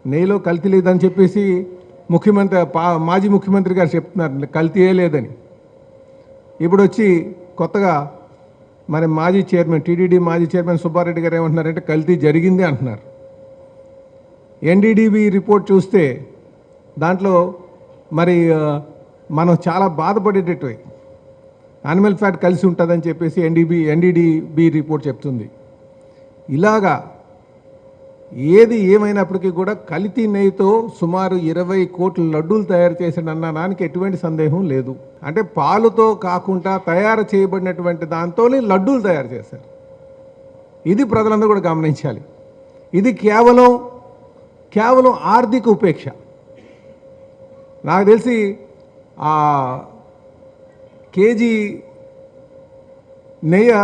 నెయ్యిలో కల్తీ లేదని చెప్పేసి మాజీ ముఖ్యమంత్రి గారు చెప్తున్నారు కల్తీయే లేదని. ఇప్పుడు వచ్చి కొత్తగా మరి మాజీ చైర్మన్ టీటీడీ మాజీ చైర్మన్ సుబ్బారెడ్డి గారు ఏమంటున్నారంటే కల్తీ జరిగింది అంటున్నారు. ఎన్డీడీబీ రిపోర్ట్ చూస్తే దాంట్లో మరి మనం చాలా బాధపడేటట్టు యానిమల్ ఫ్యాట్ కలిసి ఉంటుందని చెప్పేసి ఎన్డీడీబీ రిపోర్ట్ చెప్తుంది. ఇలాగా ఏది ఏమైనప్పటికీ కూడా కల్తీ నెయ్యితో సుమారు 20 కోట్ల లడ్డూలు తయారు చేశాడన్న దానికి ఎటువంటి సందేహం లేదు. అంటే పాలుతో కాకుండా తయారు చేయబడినటువంటి దాంతోనే లడ్డూలు తయారు చేశారు. ఇది ప్రజలందరూ కూడా గమనించాలి. ఇది కేవలం ఆర్థిక ఉపేక్ష. నాకు తెలిసి కేజీ నెయ్యి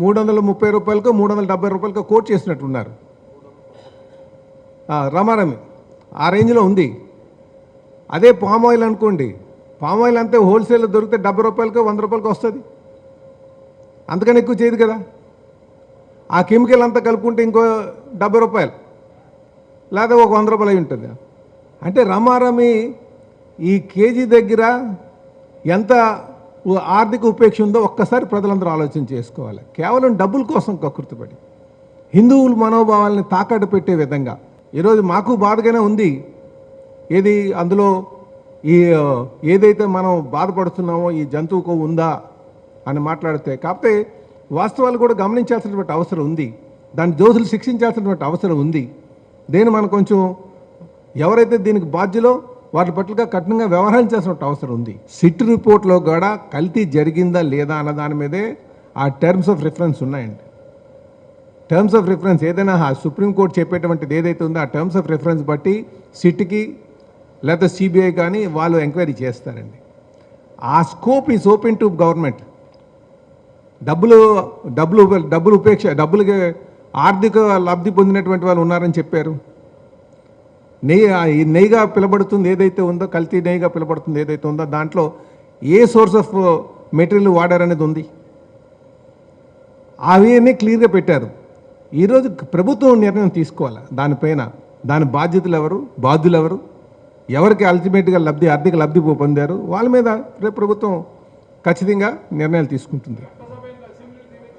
330 రూపాయలకో 370 రూపాయలకో కోట్ చేసినట్టున్నారు. రమారమి ఆ రేంజ్లో ఉంది. అదే పామ్ ఆయిల్ అనుకోండి, పామ్ ఆయిల్ అంతే హోల్సేల్లో దొరికితే 70 రూపాయలకో 100 రూపాయలకో వస్తుంది. అంతకని ఎక్కువ చేయదు కదా. ఆ కెమికల్ అంతా కలుపుకుంటే ఇంకో 70 రూపాయలు లేదా ఒక 100 రూపాయలు అయి ఉంటుంది. అంటే రమారమి ఈ కేజీ దగ్గర ఎంత ఆర్థిక ఉపేక్ష ఉందో ఒక్కసారి ప్రజలందరూ ఆలోచన చేసుకోవాలి. కేవలం డబ్బుల కోసం కకృతిపడి హిందువుల మనోభావాలని తాకట్టు పెట్టే విధంగా ఈరోజు మాకు బాధగానే ఉంది. అందులో ఏదైతే మనం బాధపడుతున్నామో ఈ జంతువుకు ఉందా అని మాట్లాడితే, కాకపోతే వాస్తవాలు కూడా గమనించాల్సినటువంటి అవసరం ఉంది. దాని దోషులు శిక్షించాల్సినటువంటి అవసరం ఉంది. మనం కొంచెం ఎవరైతే దీనికి బాధ్యులో వాటి పట్లగా కఠినంగా వ్యవహరించాల్సిన అవసరం ఉంది. సిట్ రిపోర్ట్లో కూడా కల్తీ జరిగిందా లేదా అన్న దాని మీదే ఆ టర్మ్స్ ఆఫ్ రిఫరెన్స్ ఉన్నాయండి. టర్మ్స్ ఆఫ్ రిఫరెన్స్ ఏదైనా సుప్రీంకోర్టు చెప్పేటువంటిది ఏదైతే ఉందో ఆ టర్మ్స్ ఆఫ్ రిఫరెన్స్ బట్టి సిట్కి లేదా సిబిఐ కానీ వాళ్ళు ఎంక్వైరీ చేస్తారండి. ఆ scope is open to government. డబ్బులకి ఆర్థిక లబ్ధి పొందినటువంటి వాళ్ళు ఉన్నారని చెప్పారు. నెయ్యిగా పిలబడుతుంది ఏదైతే ఉందో, కల్తీ నెయ్యిగా పిలబడుతుంది ఏదైతే ఉందో దాంట్లో ఏ సోర్స్ ఆఫ్ మెటీరియల్ వాడారనేది ఉంది. అవన్నీ క్లియర్గా పెట్టారు. ఈరోజు ప్రభుత్వం నిర్ణయం తీసుకోవాలి దానిపైన. దాని బాధ్యులు ఎవరు, ఎవరికి అల్టిమేట్గా ఆర్థిక లబ్ధి పొందారు వాళ్ళ మీద రేపు ప్రభుత్వం ఖచ్చితంగా నిర్ణయాలు తీసుకుంటుంది.